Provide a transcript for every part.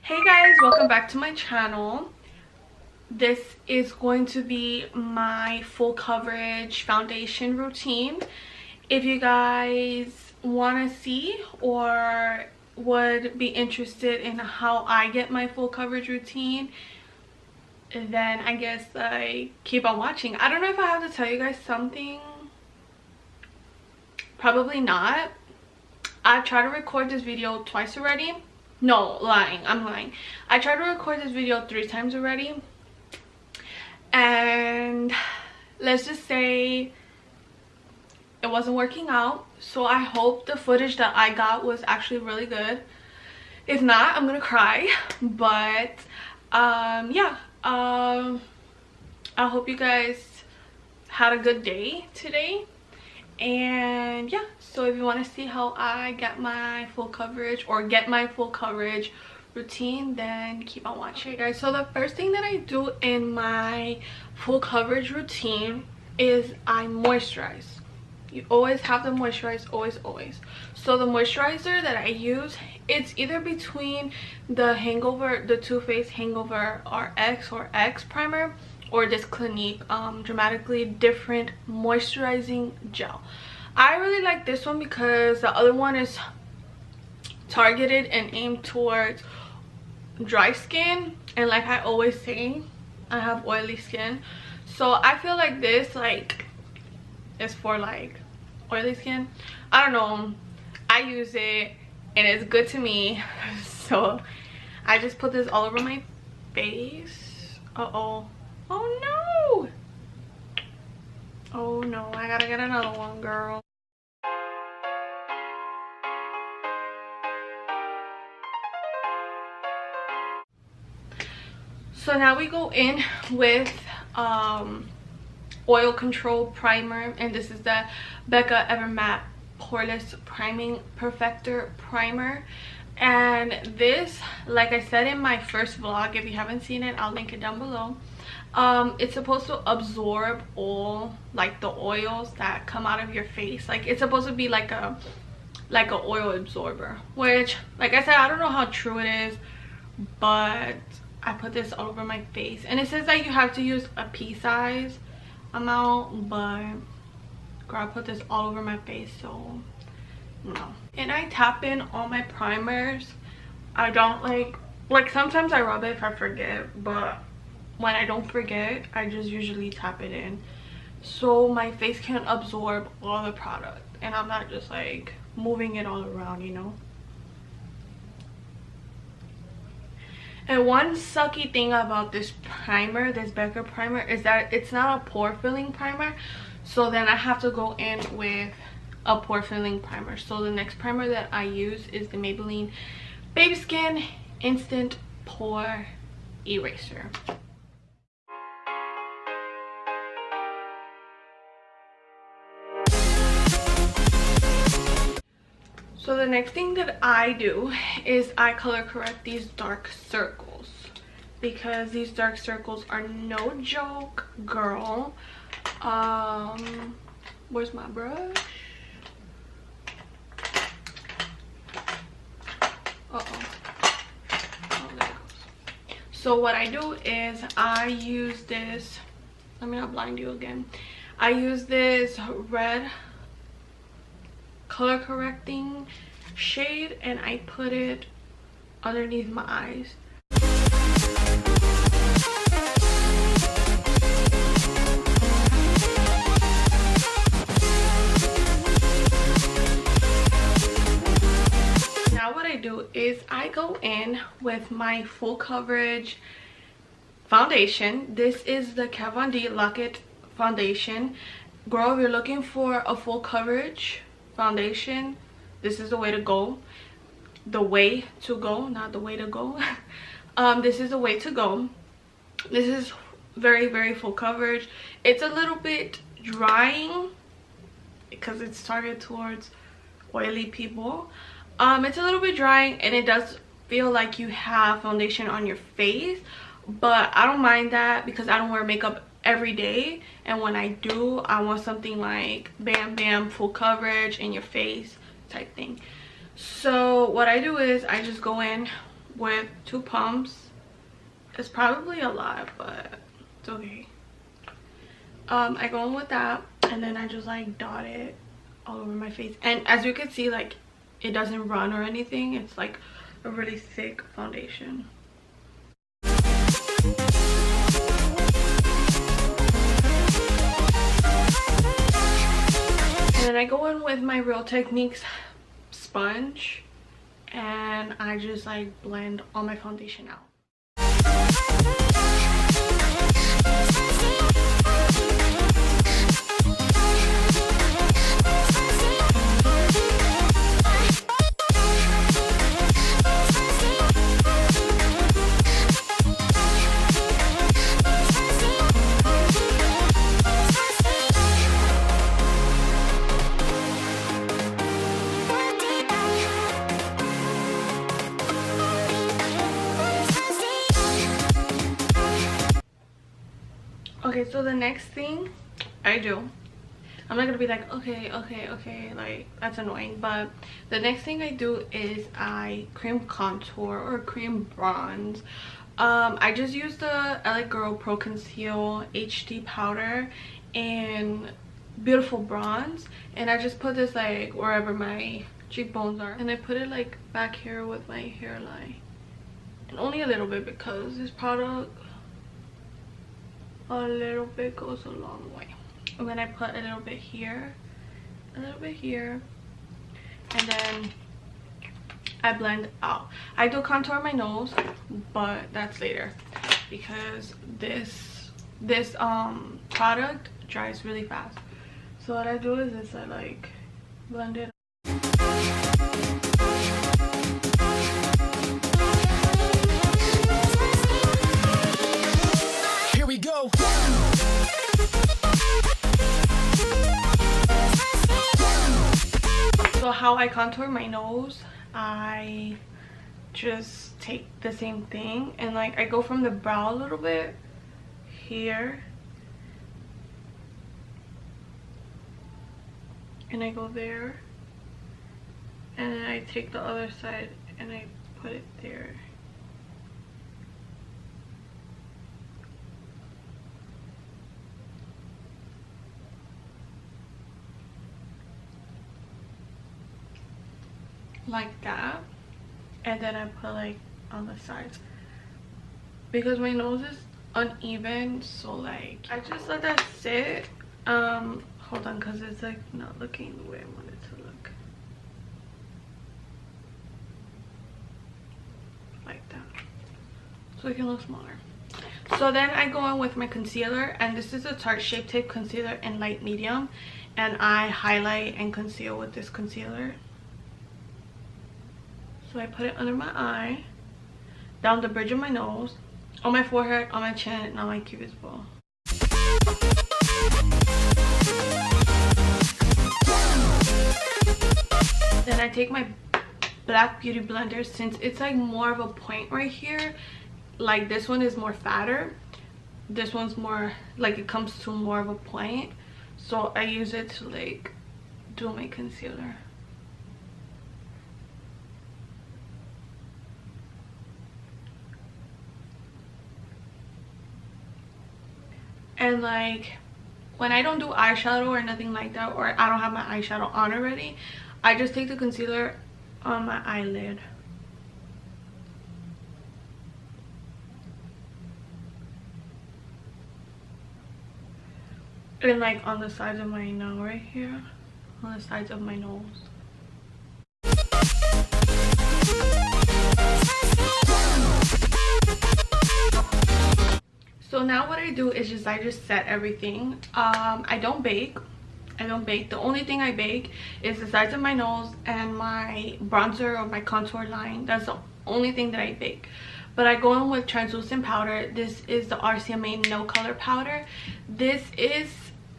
Hey guys, welcome back to my channel. This is going to be my full coverage foundation routine. If you guys want to see or would be interested in how I get my full coverage routine, then I guess keep on watching. I don't know if I have to tell you guys something. Probably not. I've tried to record this video twice already. No, I'm lying. I tried to record this video 3 times already, and let's just say it wasn't working out. So I hope the footage that I got was actually really good. If not, I'm gonna cry. But yeah, I hope you guys had a good day today. And yeah, so if you want to see how I get my full coverage routine, then keep on watching, guys. So the first thing that I do in my full coverage routine is I moisturize. You always have to moisturize, always. So the moisturizer that I use, it's either between the Too Faced Hangover RX or X primer, or this Clinique Dramatically Different Moisturizing Gel. I really like this one because the other one is targeted and aimed towards dry skin, and like I always say, I have oily skin, so I feel like this is for oily skin. I don't know, I use it and it's good to me. So I just put this all over my face. Oh no, I gotta get another one, girl. So now we go in with oil control primer, and this is the Becca Evermatte Poreless Priming Perfector Primer. And this, like I said in my first vlog, if you haven't seen it, I'll link it down below. It's supposed to absorb all the oils that come out of your face. It's supposed to be like a oil absorber, which, like I said, I don't know how true it is, but I put this all over my face, and it says that you have to use a pea size amount, but girl, I put this all over my face, so no. And I tap in all my primers. I don't like sometimes I rub it if I forget, but when I don't forget, I just usually tap it in so my face can absorb all the product and I'm not just moving it all around, you know. And one sucky thing about this primer, this Becca primer, is that it's not a pore filling primer, so then I have to go in with a pore filling primer. So the next primer that I use is the Maybelline Baby Skin Instant Pore Eraser. So the next thing that I do is I color correct these dark circles, because these dark circles are no joke, girl. Where's my brush? Oh, there it goes. So what I do is I use this, let me not blind you again. I use this red color correcting shade and I put it underneath my eyes. Now what I do is I go in with my full coverage foundation. This is the Kat Von D Lock It foundation. Girl, if you're looking for a full coverage foundation, this is the way to go. The way to go, not the way to go. This is the way to go. This is very full coverage. It's a little bit drying because it's targeted towards oily people. It's a little bit drying and it does feel like you have foundation on your face, but I don't mind that because I don't wear makeup every day, and when I do, I want something like bam bam, full coverage in your face type thing. So what I do is I just go in with 2 pumps. It's probably a lot, but it's okay. I go in with that, and then I just like dot it all over my face. And as you can see, like, it doesn't run or anything. It's like a really thick foundation. And then I go in with my Real Techniques sponge, and I just like blend all my foundation out. Okay, so the next thing I do, I'm not gonna be like, okay, like that's annoying, but the next thing I do is I cream contour or cream bronze. I just use the LA Girl Pro Conceal HD powder and Beautiful Bronze, and I just put this like wherever my cheekbones are, and I put it like back here with my hairline, and only a little bit because this product, a little bit goes a long way. And then I put a little bit here, a little bit here, and then I blend out. I do contour my nose, but that's later because this product dries really fast. So what I do is this, I like blend it. Here we go. So how I contour my nose, I just take the same thing and like I go from the brow a little bit here, and I go there, and then I take the other side and I put it there. Like that, and then I put like on the sides because my nose is uneven, so like I just let that sit. Hold on, because it's like not looking the way I want it to look. Like that, so it can look smaller. So then I go in with my concealer, and this is a Tarte Shape Tape concealer in light medium, and I highlight and conceal with this concealer. So I put it under my eye, down the bridge of my nose, on my forehead, on my chin, and on my cupid's bow. Then I take my Black Beauty blender, since it's like more of a point right here. Like this one is more fatter. This one's more like it comes to more of a point. So I use it to like do my concealer. And like when I don't do eyeshadow or nothing like that, or I don't have my eyeshadow on already, I just take the concealer on my eyelid. And like on the sides of my nose right here, on the sides of my nose. So now what I do is I just set everything. I don't bake. The only thing I bake is the sides of my nose and my bronzer or my contour line. That's the only thing that I bake. But I go in with translucent powder. This is the RCMA No Color powder. This is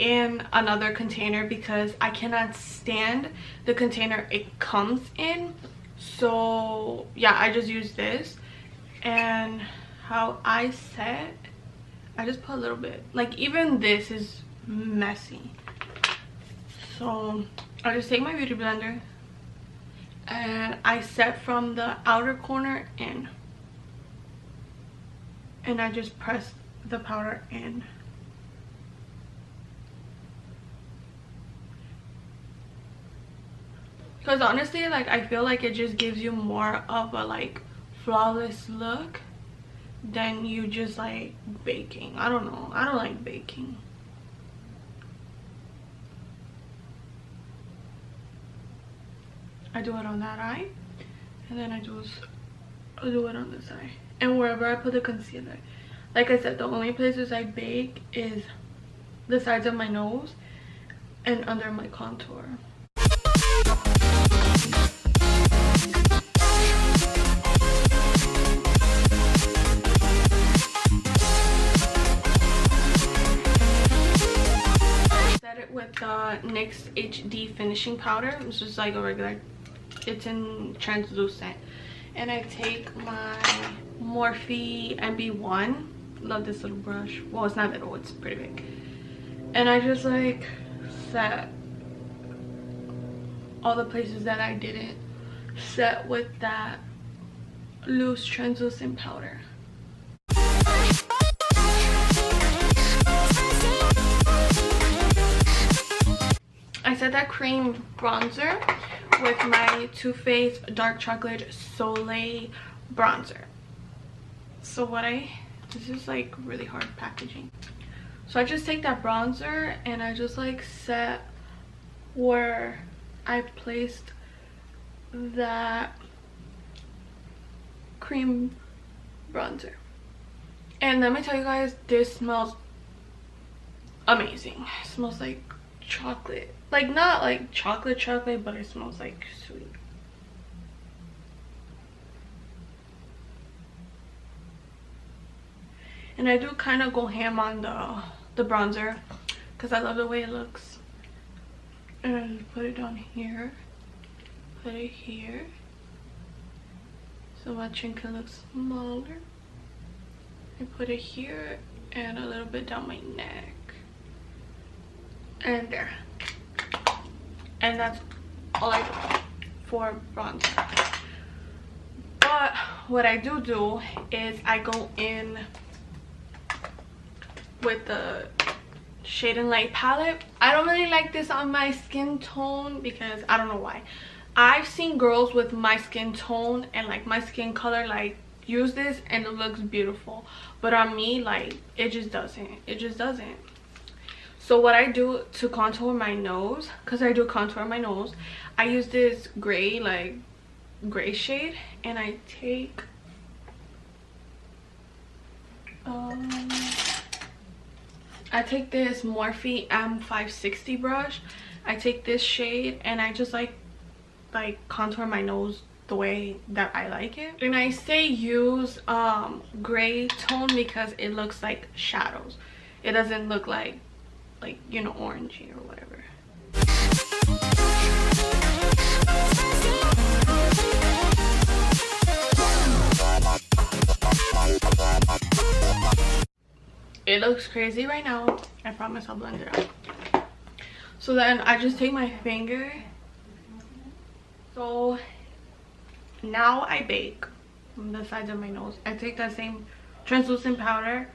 in another container because I cannot stand the container it comes in. So yeah, I just use this. And how I set, I just put a little bit. Like even this is messy. So I just take my beauty blender and I set from the outer corner in. and I just press the powder in. Because honestly, like, I feel like it just gives you more of a like flawless look than you just like baking. I don't know, I don't like baking. I do it on that eye, and then I do it on this eye, and wherever I put the concealer. Like I said, the only places I bake is the sides of my nose and under my contour. Set it with the NYX HD finishing powder. It's just like a regular, it's in translucent. And I take my Morphe MB1. Love this little brush. Well, it's not little, it's pretty big. And I just like set all the places that I didn't set with that loose translucent powder. I set that cream bronzer with my Too Faced Dark Chocolate Soleil bronzer. So this is like really hard packaging. So I just take that bronzer and I just like set where I placed that cream bronzer. And let me tell you guys, this smells amazing. It smells like chocolate. Like, not like chocolate, but it smells like sweet. And I do kind of go ham on the bronzer because I love the way it looks. And I just put it down here, put it here, so my chin can look smaller. I put it here and a little bit down my neck, and there. And that's all I do for bronzer. But what I do is I go in with the Shade and Light palette. I don't really like this on my skin tone because I don't know why. I've seen girls with my skin tone and like my skin color like use this and it looks beautiful, but on me, like, it just doesn't. So what I do to contour my nose, because I do contour my nose, I use this gray shade, and I take this Morphe M560 brush. I take this shade and I just like contour my nose the way that I like it. And I say use gray tone because it looks like shadows. It doesn't look like you know, orangey or whatever. It looks crazy right now. I promise I'll blend it out. So then I just take my finger. So now I bake on the sides of my nose. I take that same translucent powder.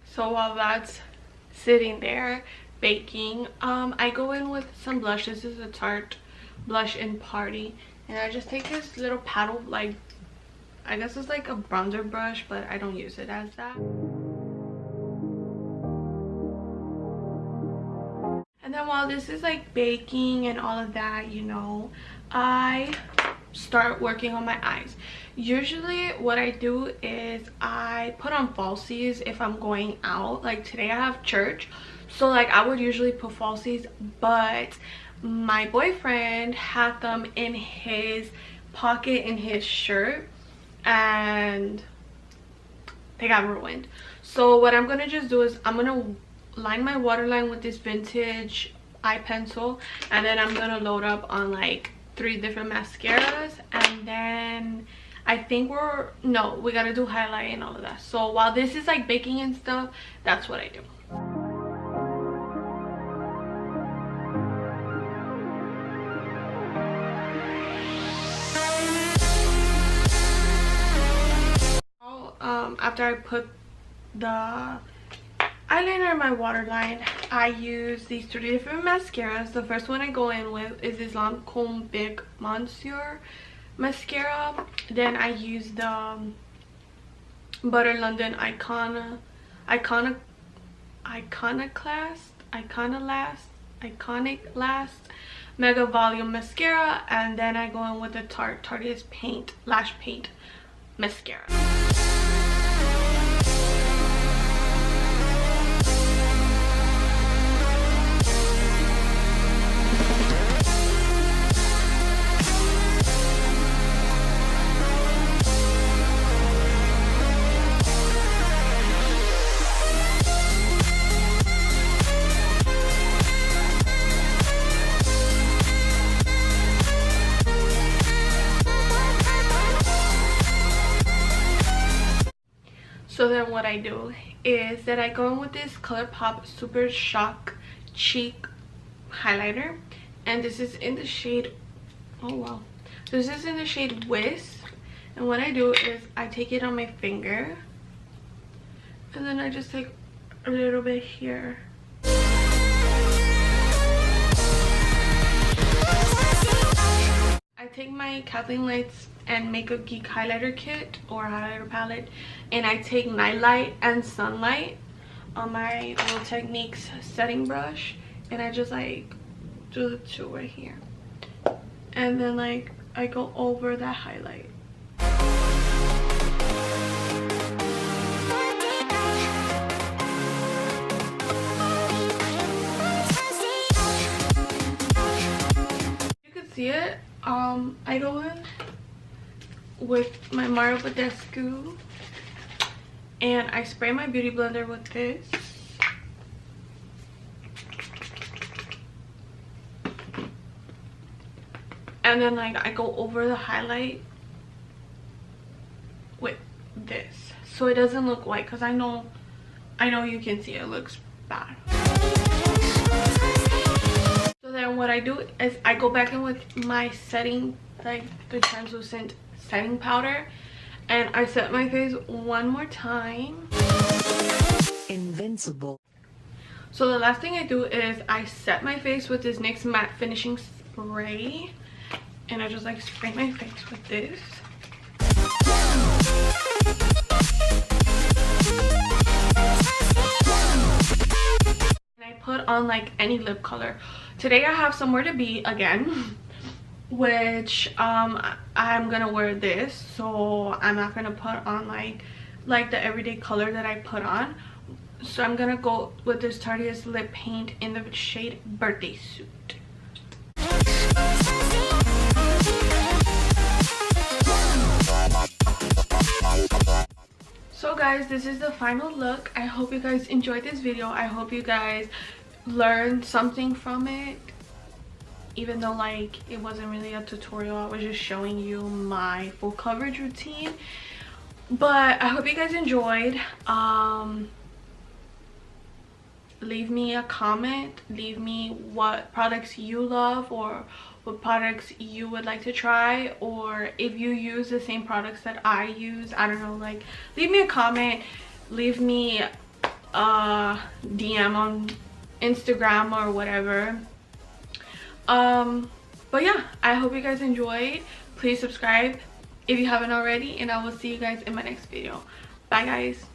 So while that's sitting there baking, I go in with some blush. This is a Tarte blush in Party, and I just take this little paddle, like, I guess it's like a bronzer brush, but I don't use it as that. And then while this is like baking and all of that, you know, I start working on my eyes. Usually what I do is I put on falsies if I'm going out. Like today I have church, so like I would usually put falsies, but my boyfriend had them in his pocket in his shirt and they got ruined. So what I'm gonna just do is I'm gonna line my waterline with this vintage eye pencil, and then I'm gonna load up on like 3 different mascaras, and then I think we gotta do highlight and all of that. So while this is like baking and stuff, that's what I do. After I put the eyeliner in my waterline, I use these 3 different mascaras. The first one I go in with is this Lancome Big Monsieur mascara. Then I use the Butter London Iconic Last Mega Volume Mascara, and then I go in with the Tarte's Paint Lash Paint Mascara. So then what I do is that I go in with this ColourPop Super Shock Cheek highlighter, and this is in the shade, oh wow, this is in the shade Wisp. And what I do is I take it on my finger, and then I just take a little bit here. I take my Kathleen Lights and Makeup Geek highlighter kit or highlighter palette, and I take Nightlight and Sunlight on my Real Techniques setting brush, and I just like do the 2 right here, and then like I go over that highlight. You can see it. I go in with my Mario Badescu, and I spray my beauty blender with this. And then like I go over the highlight with this, so it doesn't look white, because I know you can see it looks bad. So then what I do is I go back in with my setting, like the translucent setting powder, and I set my face one more time. Invincible. So the last thing I do is I set my face with this NYX matte finishing spray, and I just like spray my face with this. And I put on like any lip color. Today I have Somewhere to Be again, which I'm gonna wear this, so I'm not gonna put on like the everyday color that I put on. So I'm gonna go with this Tarte's lip paint in the shade Birthday Suit. So guys, this is the final look. I hope you guys enjoyed this video. I hope you guys learned something from it, even though like it wasn't really a tutorial. I was just showing you my full coverage routine, but I hope you guys enjoyed. Leave me a comment, leave me what products you love or what products you would like to try, or if you use the same products that I use. I don't know, like leave me a comment, leave me a DM on Instagram or whatever. But yeah, I hope you guys enjoyed. Please subscribe if you haven't already, and I will see you guys in my next video. Bye guys.